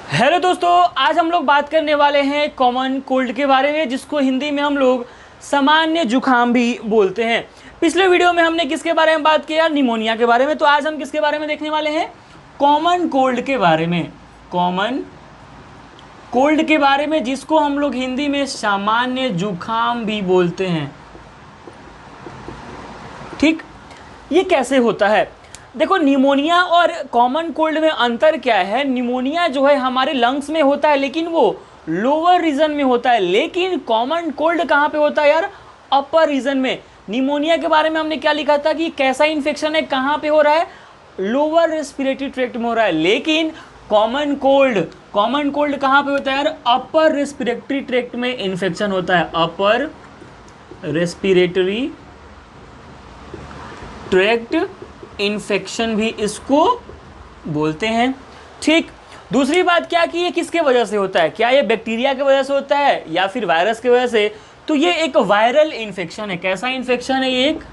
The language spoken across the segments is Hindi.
हेलो दोस्तों, आज हम लोग बात करने वाले हैं कॉमन कोल्ड के बारे में, जिसको हिंदी में हम लोग सामान्य जुकाम भी बोलते हैं। पिछले वीडियो में हमने किसके बारे में बात किया? निमोनिया के बारे में। तो आज हम किसके बारे में देखने वाले हैं? कॉमन कोल्ड के बारे में। कॉमन कोल्ड के बारे में, जिसको हम लोग हिंदी में सामान्य जुकाम भी बोलते हैं। ठीक, ये कैसे होता है? देखो, निमोनिया और कॉमन कोल्ड में अंतर क्या है? निमोनिया जो है हमारे लंग्स में होता है, लेकिन वो लोअर रीजन में होता है। लेकिन कॉमन कोल्ड कहाँ पे होता है यार? अपर रीजन में। निमोनिया के बारे में हमने क्या लिखा था कि कैसा इन्फेक्शन है, कहाँ पे हो रहा है? लोअर रेस्पिरेटरी ट्रैक्ट में हो रहा है। लेकिन कॉमन कोल्ड कहाँ पे होता है यार? अपर रेस्पिरेटरी ट्रैक्ट में इन्फेक्शन होता है। अपर रेस्पिरेटरी ट्रैक्ट इन्फेक्शन भी इसको बोलते हैं। ठीक, दूसरी बात क्या कि ये किसके वजह से होता है? क्या ये बैक्टीरिया की वजह से होता है या फिर वायरस की वजह से? तो ये एक वायरल इन्फेक्शन है। कैसा इन्फेक्शन है? ये एक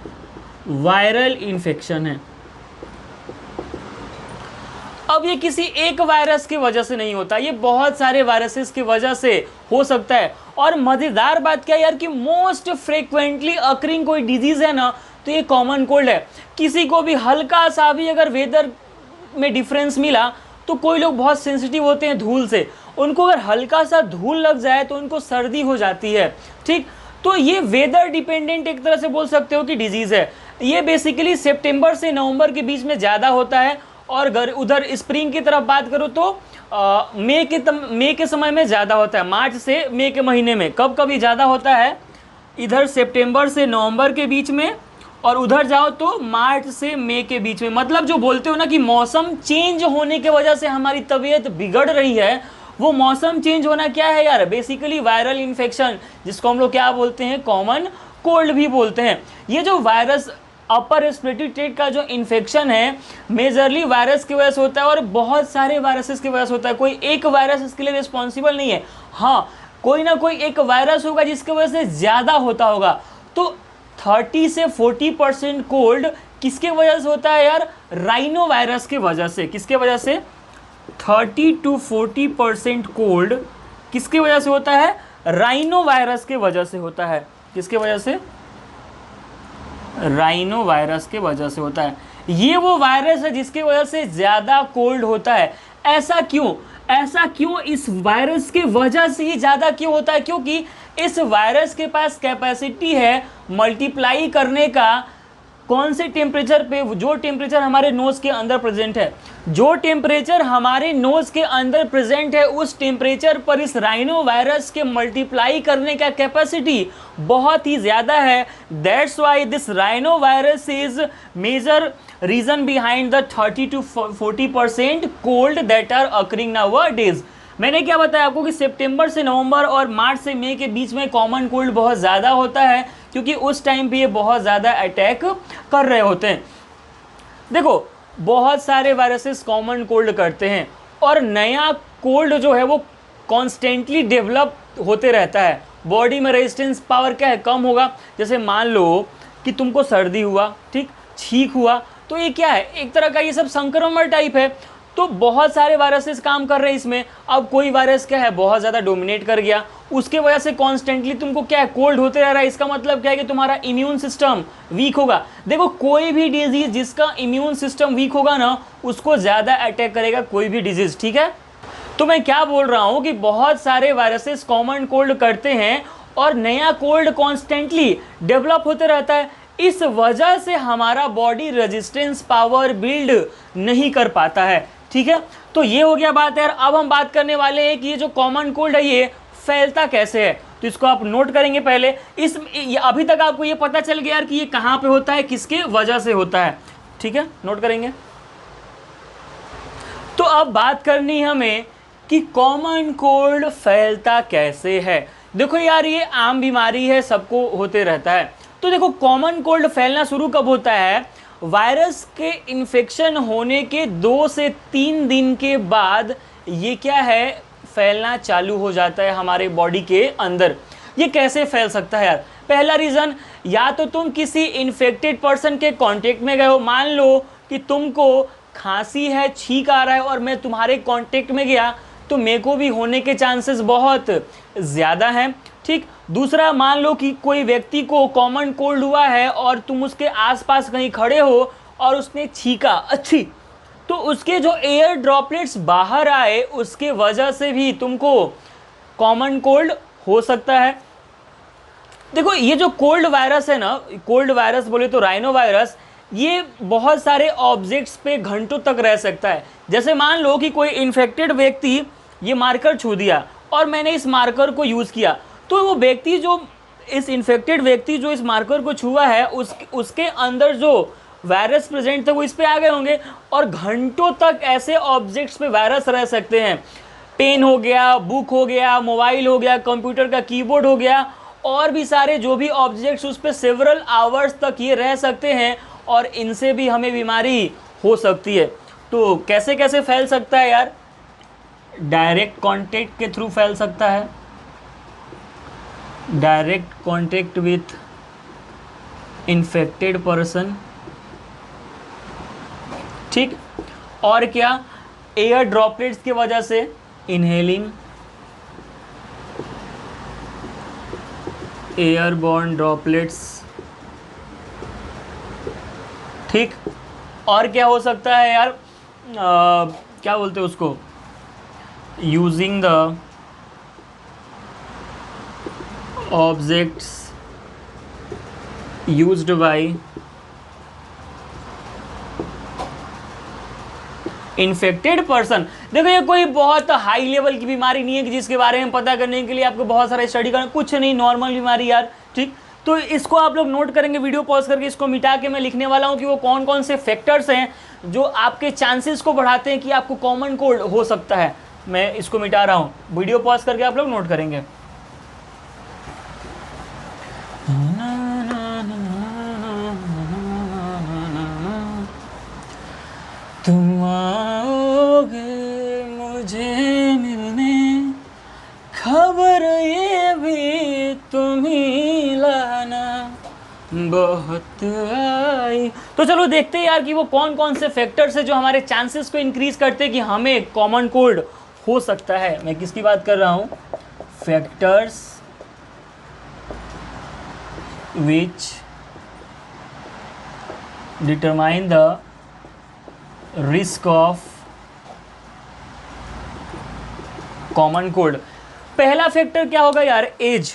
वायरल इन्फेक्शन है। अब ये किसी एक वायरस की वजह से नहीं होता, ये बहुत सारे वायरसेस की वजह से हो सकता है। और मज़ेदार बात क्या है यार कि मोस्ट फ्रिक्वेंटली अकरिंग कोई डिजीज़ है ना, तो ये कॉमन कोल्ड है। किसी को भी हल्का सा भी अगर वेदर में डिफरेंस मिला, तो कोई लोग बहुत सेंसिटिव होते हैं धूल से, उनको अगर हल्का सा धूल लग जाए तो उनको सर्दी हो जाती है। ठीक, तो ये वेदर डिपेंडेंट एक तरह से बोल सकते हो कि डिजीज़ है। ये बेसिकली सितंबर से नवंबर के बीच में ज़्यादा होता है। और उधर स्प्रिंग की तरफ बात करो तो मई के समय में ज़्यादा होता है। मार्च से मई के महीने में कब कभी ज़्यादा होता है? इधर सितंबर से नवंबर के बीच में, और उधर जाओ तो मार्च से मई के बीच में। मतलब जो बोलते हो ना कि मौसम चेंज होने की वजह से हमारी तबीयत बिगड़ रही है, वो मौसम चेंज होना क्या है यार? बेसिकली वायरल इन्फेक्शन, जिसको हम लोग क्या बोलते हैं? कॉमन कोल्ड भी बोलते हैं। ये जो वायरस अपर रेस्पिरेटरी ट्रैक्ट का जो इन्फेक्शन है, मेजरली वायरस की वजह से होता है और बहुत सारे वायरसेस की वजह से होता है। कोई एक वायरस इसके लिए रिस्पॉन्सिबल नहीं है। हाँ, कोई ना कोई एक वायरस होगा जिसकी वजह से ज़्यादा होता होगा। तो 30 से 40% कोल्ड किसके वजह से होता है यार? राइनो वायरस के वजह से। किसके वजह से? 30 to 40% कोल्ड किसके वजह से होता है? राइनो वायरस के वजह से होता है। किसके वजह से? राइनो वायरस के वजह से होता है। ये वो वायरस है जिसके वजह से ज़्यादा कोल्ड होता है। ऐसा क्यों? इस वायरस के वजह से ही ज़्यादा क्यों होता है? क्योंकि इस वायरस के पास कैपेसिटी है मल्टीप्लाई करने का। कौन से टेम्परेचर पे? जो टेम्परेचर हमारे नोज़ के अंदर प्रेजेंट है, जो टेम्परेचर हमारे नोज़ के अंदर प्रेजेंट है, उस टेम्परेचर पर इस राइनो वायरस के मल्टीप्लाई करने का कैपेसिटी बहुत ही ज़्यादा है। That's why this rhino virus is major reason behind the 30 to 40% cold that are occurring nowadays. मैंने क्या बताया आपको कि सितंबर से नवंबर और मार्च से मई के बीच में कॉमन कोल्ड बहुत ज़्यादा होता है, क्योंकि उस टाइम पे ये बहुत ज़्यादा अटैक कर रहे होते हैं। देखो, बहुत सारे वायरसेस कॉमन कोल्ड करते हैं और नया कोल्ड जो है वो कॉन्स्टेंटली डेवलप होते रहता है। बॉडी में रेजिस्टेंस पावर क्या है? कम होगा। जैसे मान लो कि तुमको सर्दी हुआ, ठीक, छींक हुआ, तो ये क्या है? एक तरह का ये सब संक्रमण टाइप है। तो बहुत सारे वायरसेस काम कर रहे हैं इसमें। अब कोई वायरस क्या है? बहुत ज़्यादा डोमिनेट कर गया, उसके वजह से कॉन्स्टेंटली तुमको क्या है? कोल्ड होते रह रहा है। इसका मतलब क्या है कि तुम्हारा इम्यून सिस्टम वीक होगा। देखो, कोई भी डिजीज़ जिसका इम्यून सिस्टम वीक होगा ना, उसको ज़्यादा अटैक करेगा कोई भी डिजीज़। ठीक है, तो मैं क्या बोल रहा हूँ कि बहुत सारे वायरसेस कॉमन कोल्ड करते हैं और नया कोल्ड कॉन्स्टेंटली डेवलप होते रहता है। इस वजह से हमारा बॉडी रेजिस्टेंस पावर बिल्ड नहीं कर पाता है। ठीक है, तो ये हो गया बात यार। अब हम बात करने वाले हैं कि ये जो कॉमन कोल्ड है ये फैलता कैसे है। तो इसको आप नोट करेंगे पहले। अभी तक आपको ये पता चल गया यार कि ये कहाँ पे होता है, किसके वजह से होता है। ठीक है, नोट करेंगे। तो अब बात करनी है हमें कि कॉमन कोल्ड फैलता कैसे है। देखो यार, ये आम बीमारी है, सबको होते रहता है। तो देखो, कॉमन कोल्ड फैलना शुरू कब होता है? वायरस के इन्फेक्शन होने के 2 से 3 दिन के बाद ये क्या है? फैलना चालू हो जाता है हमारे बॉडी के अंदर। ये कैसे फैल सकता है यार? पहला रीज़न, या तो तुम किसी इन्फेक्टेड पर्सन के कांटेक्ट में गए हो। मान लो कि तुमको खांसी है, छींक आ रहा है और मैं तुम्हारे कांटेक्ट में गया, तो मेरे को भी होने के चांसेस बहुत ज़्यादा हैं। ठीक, दूसरा, मान लो कि कोई व्यक्ति को कॉमन कोल्ड हुआ है और तुम उसके आसपास कहीं खड़े हो और उसने छींका, अच्छी, तो उसके जो एयर ड्रॉपलेट्स बाहर आए उसके वजह से भी तुमको कॉमन कोल्ड हो सकता है। देखो ये जो कोल्ड वायरस है ना, कोल्ड वायरस बोले तो राइनो वायरस, ये बहुत सारे ऑब्जेक्ट्स पे घंटों तक रह सकता है। जैसे मान लो कि कोई इन्फेक्टेड व्यक्ति ये मार्कर छू दिया और मैंने इस मार्कर को यूज़ किया, तो वो व्यक्ति जो इस इन्फेक्टेड व्यक्ति जो इस मार्कर को छुआ है उसके अंदर जो वायरस प्रेजेंट थे वो इस पे आ गए होंगे और घंटों तक ऐसे ऑब्जेक्ट्स पे वायरस रह सकते हैं। पेन हो गया, बुक हो गया, मोबाइल हो गया, कंप्यूटर का कीबोर्ड हो गया, और भी सारे जो भी ऑब्जेक्ट्स उस पर सेवरल आवर्स तक ये रह सकते हैं और इनसे भी हमें बीमारी हो सकती है। तो कैसे कैसे फैल सकता है यार? डायरेक्ट कांटेक्ट के थ्रू फैल सकता है, direct contact with infected person. ठीक, और क्या? एयर ड्रॉपलेट्स की वजह से, इनहेलिंग एयरबॉर्न ड्रॉपलेट्स। ठीक, और क्या हो सकता है यार? क्या बोलते हैं उसको? Using the objects used by infected person. देखो ये कोई बहुत हाई लेवल की बीमारी नहीं है कि जिसके बारे में पता करने के लिए आपको बहुत सारा स्टडी करना, कुछ नहीं, नॉर्मल बीमारी यार। ठीक, तो इसको आप लोग नोट करेंगे, वीडियो पॉज करके इसको मिटा के मैं लिखने वाला हूँ कि वो कौन कौन से फैक्टर्स हैं जो आपके चांसेस को बढ़ाते हैं कि आपको कॉमन कोल्ड हो सकता है। मैं इसको मिटा रहा हूँ, वीडियो पॉज करके आप लोग नोट करेंगे। तुम आओगे मुझे मिलने, खबर ये भी तुम ही लाना बहुत आई। तो चलो देखते हैं यार कि वो कौन कौन से फैक्टर्स है जो हमारे चांसेस को इंक्रीज करते हैं कि हमें कॉमन कोल्ड हो सकता है। मैं किसकी बात कर रहा हूँ? Factors which determine the risk of common cold. पहला फैक्टर क्या होगा यार? एज।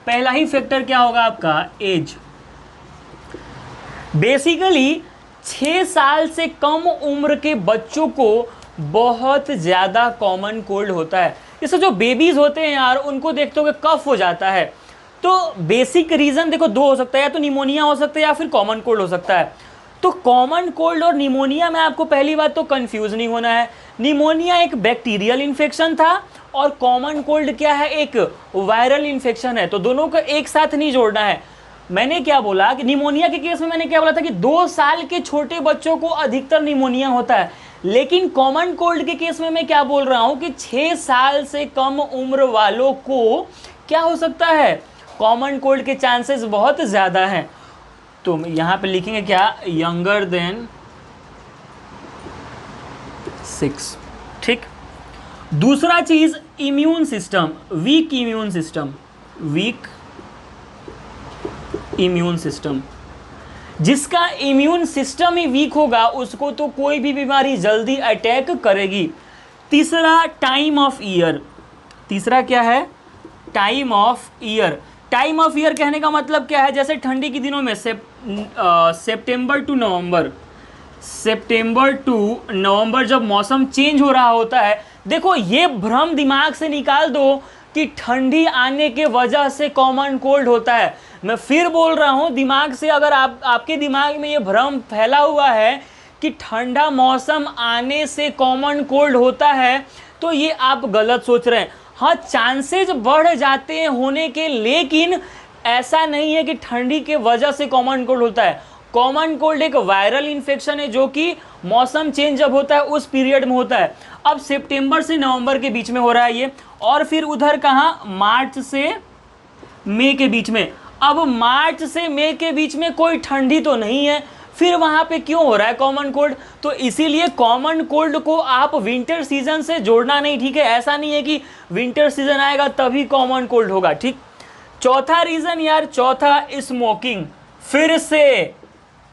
पहला ही फैक्टर क्या होगा आपका? एज। बेसिकली 6 साल से कम उम्र के बच्चों को बहुत ज़्यादा कॉमन कोल्ड होता है। जैसे जो बेबीज़ होते हैं यार, उनको देखते हो कफ हो जाता है। तो बेसिक रीज़न देखो 2 हो सकता है, या तो निमोनिया हो सकता है या फिर कॉमन कोल्ड हो सकता है। तो कॉमन कोल्ड और निमोनिया में आपको पहली बात तो कंफ्यूज नहीं होना है। निमोनिया एक बैक्टीरियल इन्फेक्शन था और कॉमन कोल्ड क्या है? एक वायरल इन्फेक्शन है। तो दोनों को एक साथ नहीं जोड़ना है। मैंने क्या बोला कि निमोनिया के केस में मैंने क्या बोला था कि 2 साल के छोटे बच्चों को अधिकतर निमोनिया होता है, लेकिन कॉमन कोल्ड के केस में मैं क्या बोल रहा हूं कि 6 साल से कम उम्र वालों को क्या हो सकता है? कॉमन कोल्ड के चांसेस बहुत ज़्यादा हैं। तो यहाँ पे लिखेंगे क्या? Younger than 6। ठीक, दूसरा चीज immune system, week immune system. Week immune system, जिसका इम्यून सिस्टम ही वीक होगा उसको तो कोई भी बीमारी जल्दी अटैक करेगी। तीसरा टाइम ऑफ ईयर। तीसरा क्या है? Time of year. Time of year कहने का मतलब क्या है? जैसे ठंडी के दिनों में सितंबर टू नवंबर, सितंबर टू नवंबर जब मौसम चेंज हो रहा होता है, देखो ये भ्रम दिमाग से निकाल दो कि ठंडी आने के वजह से कॉमन कोल्ड होता है। मैं फिर बोल रहा हूँ, दिमाग से अगर आपके दिमाग में ये भ्रम फैला हुआ है कि ठंडा मौसम आने से कॉमन कोल्ड होता है, तो ये आप गलत सोच रहे हैं। हाँ, चांसेस बढ़ जाते हैं होने के, लेकिन ऐसा नहीं है कि ठंडी के वजह से कॉमन कोल्ड होता है। कॉमन कोल्ड एक वायरल इन्फेक्शन है जो कि मौसम चेंज जब होता है उस पीरियड में होता है। अब सितंबर से नवंबर के बीच में हो रहा है ये, और फिर उधर कहाँ? मार्च से मई के बीच में। अब मार्च से मई के बीच में कोई ठंडी तो नहीं है, फिर वहाँ पे क्यों हो रहा है कॉमन कोल्ड? तो इसीलिए कॉमन कोल्ड को आप विंटर सीजन से जोड़ना नहीं, ठीक है? ऐसा नहीं है कि विंटर सीजन आएगा तभी कॉमन कोल्ड होगा, ठीक। चौथा रीजन यार, चौथा स्मोकिंग। फिर से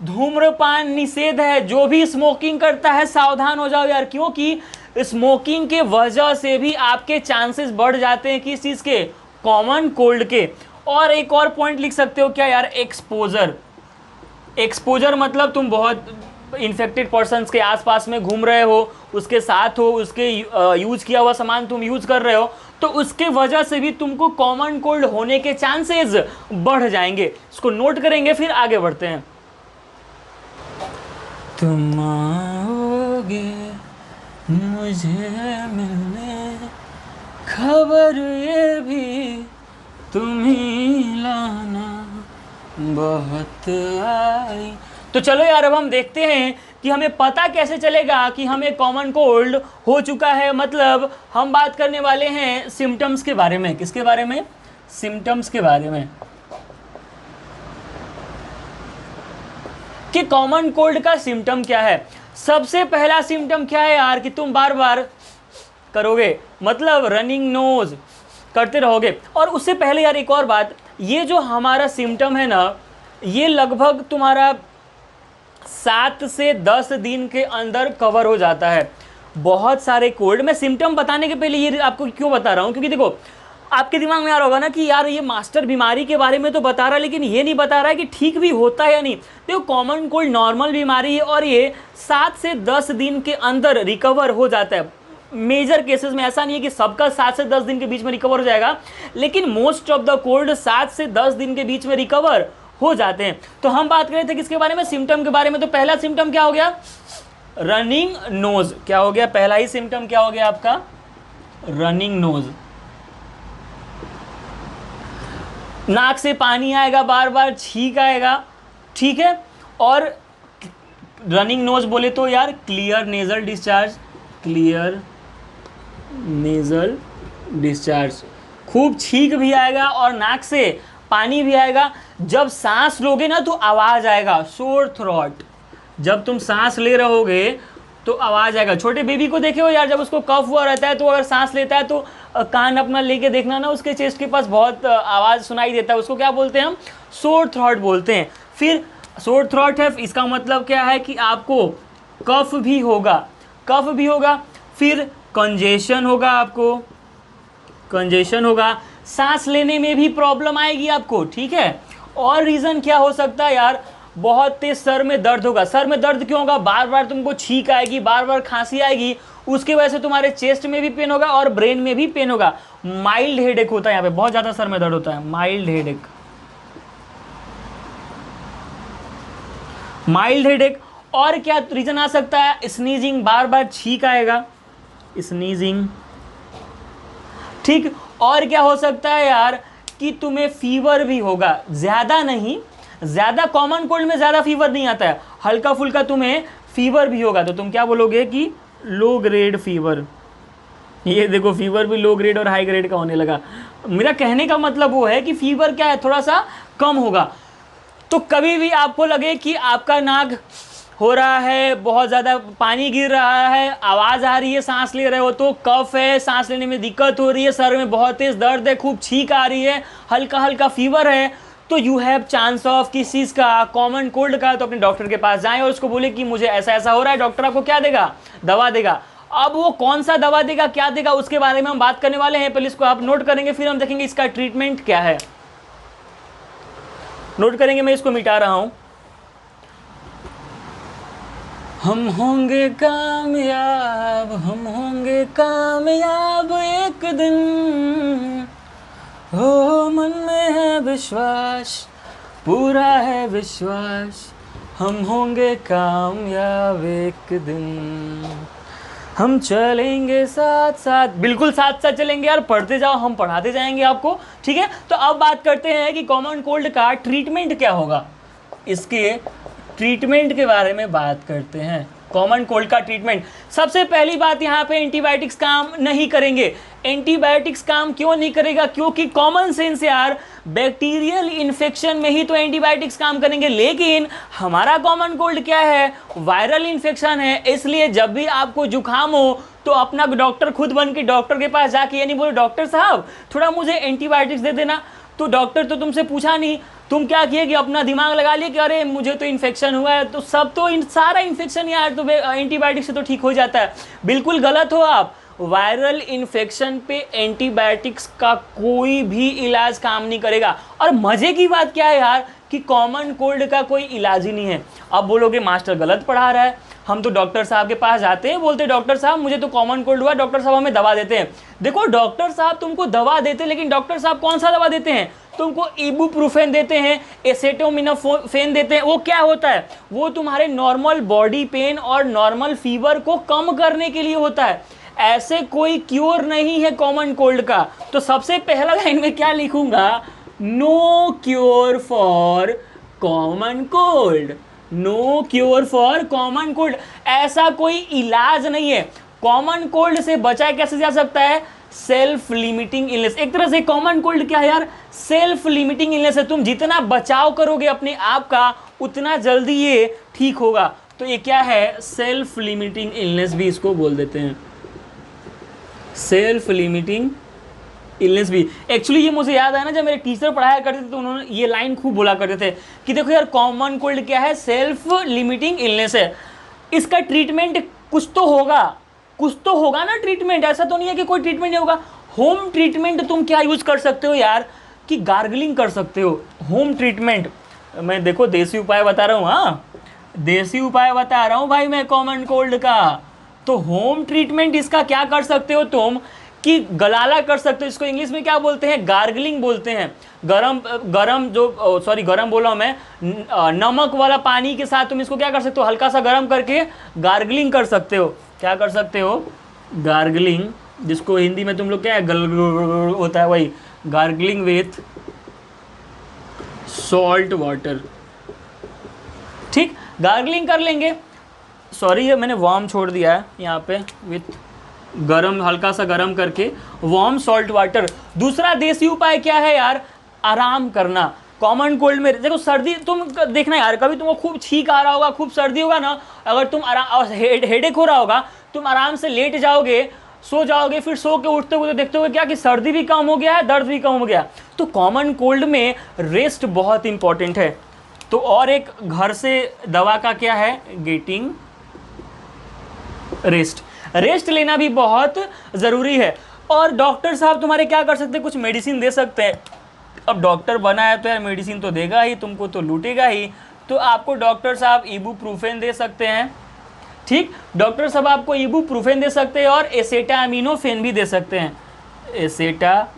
धूम्रपान निषेध है, जो भी स्मोकिंग करता है सावधान हो जाओ यार, क्योंकि स्मोकिंग के वजह से भी आपके चांसेस बढ़ जाते हैं किस चीज़ के? कॉमन कोल्ड के। और एक और पॉइंट लिख सकते हो क्या यार, एक्सपोजर। एक्सपोजर मतलब तुम बहुत इन्फेक्टेड पर्सन्स के आसपास में घूम रहे हो, उसके साथ हो, उसके यूज किया हुआ सामान तुम यूज कर रहे हो, तो उसके वजह से भी तुमको कॉमन कोल्ड होने के चांसेस बढ़ जाएंगे। इसको नोट करेंगे, फिर आगे बढ़ते हैं। तुम आओगे मुझे मिलने, खबर ये भी तुम ही लाना, बहुत आई। तो चलो यार, अब हम देखते हैं कि हमें पता कैसे चलेगा कि हमें कॉमन कोल्ड हो चुका है। मतलब हम बात करने वाले हैं सिम्टम्स के बारे में। किसके बारे में? सिम्टम्स के बारे में, कि कॉमन कोल्ड का सिम्टम क्या है। सबसे पहला सिम्टम क्या है यार, कि तुम बार बार करोगे, मतलब रनिंग नोज करते रहोगे। और उससे पहले यार एक और बात, ये जो हमारा सिम्टम है ना, ये लगभग तुम्हारा 7 से 10 दिन के अंदर कवर हो जाता है। बहुत सारे कोल्ड, मैं सिम्टम बताने के पहले ये आपको क्यों बता रहा हूँ, क्योंकि देखो आपके दिमाग में यार होगा ना कि यार ये मास्टर बीमारी के बारे में तो बता रहा है, लेकिन ये नहीं बता रहा है कि ठीक भी होता है या नहीं। देखो कॉमन कोल्ड नॉर्मल बीमारी है और ये 7 से 10 दिन के अंदर रिकवर हो जाता है। मेजर केसेस में ऐसा नहीं है कि सबका 7 से 10 दिन के बीच में रिकवर हो जाएगा, लेकिन मोस्ट ऑफ द कोल्ड 7 से 10 दिन के बीच में रिकवर हो जाते हैं। तो हम बात कर रहे थे किसके बारे में? सिम्टम के बारे में। तो पहला सिम्टम क्या हो गया? Running nose. क्या हो गया? पहला ही सिम्टम क्या हो गया आपका? Running nose. नाक से पानी आएगा, बार बार छींक आएगा, ठीक है। और रनिंग नोज बोले तो यार clear nasal discharge, clear nasal discharge, खूब छींक भी आएगा और नाक से पानी भी आएगा। जब सांस लोगे ना तो आवाज़ आएगा, शोर थ्रोट। जब तुम सांस ले रहोगे तो आवाज़ आएगा। छोटे बेबी को देखे हो यार, जब उसको कफ हुआ रहता है तो अगर सांस लेता है तो कान अपना लेके देखना ना, उसके चेस्ट के पास बहुत आवाज़ सुनाई देता है। उसको क्या बोलते हैं हम? शोर थ्रोट बोलते हैं। फिर शोर थ्रोट है, इसका मतलब क्या है कि आपको कफ भी होगा, कफ भी होगा। फिर कंजेशन होगा, आपको कंजेशन होगा, सांस लेने में भी प्रॉब्लम आएगी आपको, ठीक है। और रीज़न क्या हो सकता है यार? बहुत तेज सर में दर्द होगा। सर में दर्द क्यों होगा? बार बार तुमको छींक आएगी, बार बार खांसी आएगी, उसकी वजह से तुम्हारे चेस्ट में भी पेन होगा और ब्रेन में भी पेन होगा। माइल्ड हेडेक होता है, यहाँ पे बहुत ज़्यादा सर में दर्द होता है, माइल्ड हेडेक, माइल्ड हेडेक। और क्या रीज़न आ सकता है? स्नीजिंग, बार बार छींक आएगा, स्नीजिंग, ठीक। और क्या हो सकता है यार? कि तुम्हें फीवर भी होगा, ज़्यादा नहीं, ज़्यादा कॉमन कोल्ड में ज़्यादा फीवर नहीं आता है, हल्का फुल्का तुम्हें फीवर भी होगा। तो तुम क्या बोलोगे कि लो ग्रेड फीवर। ये देखो फीवर भी लो ग्रेड और हाई ग्रेड का होने लगा। मेरा कहने का मतलब वो है कि फीवर क्या है, थोड़ा सा कम होगा। तो कभी भी आपको लगे कि आपका नाक हो रहा है, बहुत ज़्यादा पानी गिर रहा है, आवाज़ आ रही है, सांस ले रहे हो तो कफ है, सांस लेने में दिक्कत हो रही है, सर में बहुत तेज़ दर्द है, खूब छींक आ रही है, हल्का हल्का फीवर है, तो यू हैव चांस ऑफ किस चीज़ का? कॉमन कोल्ड का। तो अपने डॉक्टर के पास जाएं और उसको बोले कि मुझे ऐसा ऐसा हो रहा है। डॉक्टर आपको क्या देगा? दवा देगा। अब वो कौन सा दवा देगा, क्या देगा, उसके बारे में हम बात करने वाले हैं। पहले इसको आप नोट करेंगे, फिर हम देखेंगे इसका ट्रीटमेंट क्या है। नोट करेंगे, मैं इसको मिटा रहा हूं। हम होंगे कामयाब, हम होंगे कामयाब एक दिन, हो मन में है विश्वास, पूरा है विश्वास, हम होंगे कामयाब एक दिन, हम चलेंगे साथ साथ। बिल्कुल साथ साथ चलेंगे यार, पढ़ते जाओ, हम पढ़ाते जाएंगे आपको, ठीक है। तो अब बात करते हैं कि कॉमन कोल्ड का ट्रीटमेंट क्या होगा। इसके ट्रीटमेंट के बारे में बात करते हैं। कॉमन कोल्ड का ट्रीटमेंट, सबसे पहली बात यहाँ पे एंटीबायोटिक्स काम नहीं करेंगे। एंटीबायोटिक्स काम क्यों नहीं करेगा? क्योंकि कॉमन सेंस यार, बैक्टीरियल इन्फेक्शन में ही तो एंटीबायोटिक्स काम करेंगे, लेकिन हमारा कॉमन कोल्ड क्या है? वायरल इन्फेक्शन है। इसलिए जब भी आपको जुकाम हो तो अपना डॉक्टर खुद बन के डॉक्टर के पास जाके ये नहीं बोलो डॉक्टर साहब थोड़ा मुझे एंटीबायोटिक्स दे देना, तो डॉक्टर तो तुमसे पूछा नहीं, तुम क्या किए कि अपना दिमाग लगा लिए कि अरे मुझे तो इन्फेक्शन हुआ है, तो सब तो सारा इन्फेक्शन यार तो एंटीबायोटिक से तो ठीक हो जाता है। बिल्कुल गलत हो आप। वायरल इन्फेक्शन पे एंटीबायोटिक्स का कोई भी इलाज काम नहीं करेगा। और मजे की बात क्या है यार कि कॉमन कोल्ड का कोई इलाज ही नहीं है। अब बोलोगे मास्टर गलत पढ़ा रहा है, हम तो डॉक्टर साहब के पास जाते हैं, बोलते डॉक्टर साहब मुझे तो कॉमन कोल्ड हुआ, डॉक्टर साहब हमें दवा देते हैं। देखो डॉक्टर साहब तुमको दवा देते हैं, लेकिन डॉक्टर साहब कौन सा दवा देते हैं? तुमको इबुप्रोफेन देते हैं, एसेटामिनोफेन देते हैं। वो क्या होता है? वो तुम्हारे नॉर्मल बॉडी पेन और नॉर्मल फीवर को कम करने के लिए होता है। ऐसे कोई क्योर नहीं है कॉमन कोल्ड का। तो सबसे पहला लाइन में क्या लिखूंगा? No cure for common cold. No cure for common cold, ऐसा कोई इलाज नहीं है। कॉमन कोल्ड से बचा कैसे जा सकता है? Self limiting illness. एक तरह से कॉमन कोल्ड क्या है यार? सेल्फ लिमिटिंग इलनेस है। तुम जितना बचाव करोगे अपने आप का उतना जल्दी ये ठीक होगा। तो ये क्या है? सेल्फ लिमिटिंग इलनेस भी इसको बोल देते हैं, सेल्फ लिमिटिंग इलनेस भी। एक्चुअली ये मुझे याद आया ना, जब मेरे टीचर पढ़ाया करते थे तो उन्होंने ये लाइन खूब बोला करते थे कि देखो यार कॉमन कोल्ड क्या है? सेल्फ लिमिटिंग इलनेस है। इसका ट्रीटमेंट कुछ तो होगा, कुछ तो होगा ना ट्रीटमेंट। ऐसा तो नहीं है कि कोई ट्रीटमेंट नहीं होगा। होम ट्रीटमेंट तुम क्या यूज कर सकते हो यार कि गार्गलिंग कर सकते हो। होम ट्रीटमेंट मैं देखो देसी उपाय बता रहा हूँ, हाँ देसी उपाय बता रहा हूँ भाई मैं कॉमन कोल्ड का। तो होम ट्रीटमेंट इसका क्या कर सकते हो तुम कि गलाला कर सकते हो। इसको इंग्लिश में क्या बोलते हैं? गार्गलिंग बोलते हैं। गरम बोला हूं मैं, नमक वाला पानी के साथ तुम इसको क्या कर सकते हो? हल्का सा गर्म करके गार्गलिंग कर सकते हो। क्या कर सकते हो? गार्गलिंग, जिसको हिंदी में तुम लोग क्या है गल होता है, वही गार्गलिंग विथ सॉल्ट वाटर। ठीक, गार्गलिंग कर लेंगे। सॉरी ये मैंने वार्म छोड़ दिया है यहाँ पे, विथ गरम, हल्का सा गरम करके वार्म सॉल्ट वाटर। दूसरा देसी उपाय क्या है यार? आराम करना। कॉमन कोल्ड में देखो सर्दी, तुम देखना यार कभी तुमको खूब छींक आ रहा होगा, खूब सर्दी होगा ना, अगर तुम आराम हेडेक हो रहा होगा, तुम आराम से लेट जाओगे, सो जाओगे, फिर सो के उठते हुए तो देखते हो क्या कि सर्दी भी कम हो गया है, दर्द भी कम हो गया। तो कॉमन कोल्ड में रेस्ट बहुत इंपॉर्टेंट है। तो और एक घर से दवा का क्या है? Getting rest. रेस्ट लेना भी बहुत ज़रूरी है। और डॉक्टर साहब तुम्हारे क्या कर सकते हैं? कुछ मेडिसिन दे सकते हैं। अब डॉक्टर बना है तो यार मेडिसिन तो देगा ही, तुमको तो लूटेगा ही। तो आपको डॉक्टर साहब इबुप्रोफेन दे सकते हैं। ठीक, डॉक्टर साहब आपको इबुप्रोफेन दे सकते हैं और एसेटामिनोफेन भी दे सकते हैं। एसेटामिनोफेन,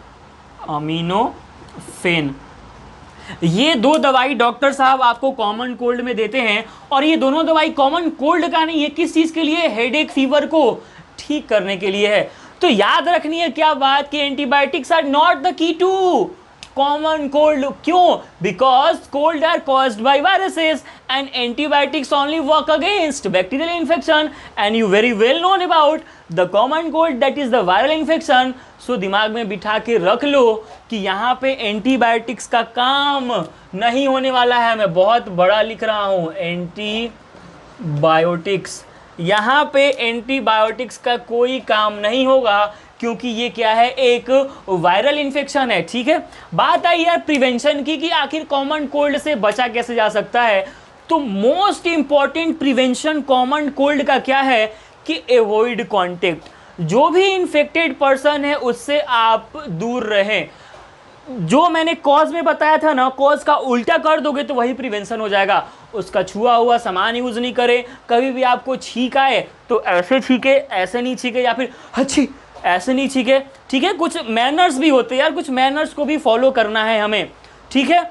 ये दो दवाई डॉक्टर साहब आपको कॉमन कोल्ड में देते हैं। और ये दोनों दवाई कॉमन कोल्ड का नहीं है, किस चीज़ के लिए? हेडेक फीवर को ठीक करने के लिए है। तो याद रखनी है क्या बात कि antibiotics are not the key to common cold. क्यों? Because cold are caused by viruses and antibiotics only work against bacterial infection and you very well known about the common cold that is the viral infection. So दिमाग में बिठा के रख लो कि यहाँ पे एंटीबायोटिक्स का काम नहीं होने वाला है। मैं बहुत बड़ा लिख रहा हूँ, एंटीबायोटिक्स, यहाँ पे एंटीबायोटिक्स का कोई काम नहीं होगा क्योंकि ये क्या है? एक वायरल इन्फेक्शन है। ठीक है, बात आई यार प्रिवेंशन की कि आखिर कॉमन कोल्ड से बचा कैसे जा सकता है। तो most important prevention common cold का क्या है कि अवॉइड कॉन्टेक्ट। जो भी इन्फेक्टेड पर्सन है उससे आप दूर रहें। जो मैंने कॉज में बताया था ना, कॉज का उल्टा कर दोगे तो वही प्रिवेंशन हो जाएगा। उसका छुआ हुआ सामान यूज नहीं करें। कभी भी आपको छींक आए तो ऐसे छींके, ऐसे नहीं छींके, या फिर अच्छी ऐसे नहीं छींके। ठीक है, कुछ मैनर्स भी होते हैं यार, कुछ मैनर्स को भी फॉलो करना है हमें। ठीक है,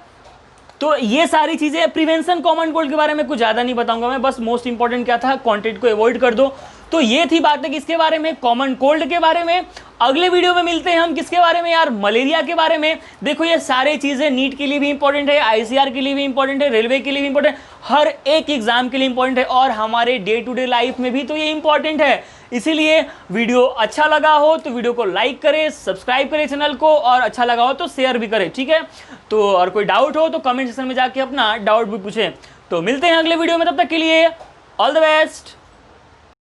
तो ये सारी चीज़ें। प्रिवेंशन कॉमन कोल्ड के बारे में कुछ ज़्यादा नहीं बताऊंगा मैं, बस मोस्ट इंपॉर्टेंट क्या था, कॉन्टेक्ट को अवॉइड कर दो। तो ये थी बातें किसके बारे में, कॉमन कोल्ड के बारे में। अगले वीडियो में मिलते हैं हम किसके बारे में यार, मलेरिया के बारे में। देखो ये सारी चीजें नीट के लिए भी इंपॉर्टेंट है, आईसीआर के लिए भी इंपॉर्टेंट है, रेलवे के लिए भी इंपॉर्टेंट है, हर एक एग्जाम के लिए इंपॉर्टेंट है, और हमारे डे टू डे लाइफ में भी तो ये इंपॉर्टेंट है। इसीलिए वीडियो अच्छा लगा हो तो वीडियो को लाइक करें, सब्सक्राइब करें चैनल को, और अच्छा लगा हो तो शेयर भी करें, ठीक है। तो और कोई डाउट हो तो कमेंट सेक्शन में जाके अपना डाउट भी पूछें। तो मिलते हैं अगले वीडियो में, तब तक के लिए ऑल द बेस्ट।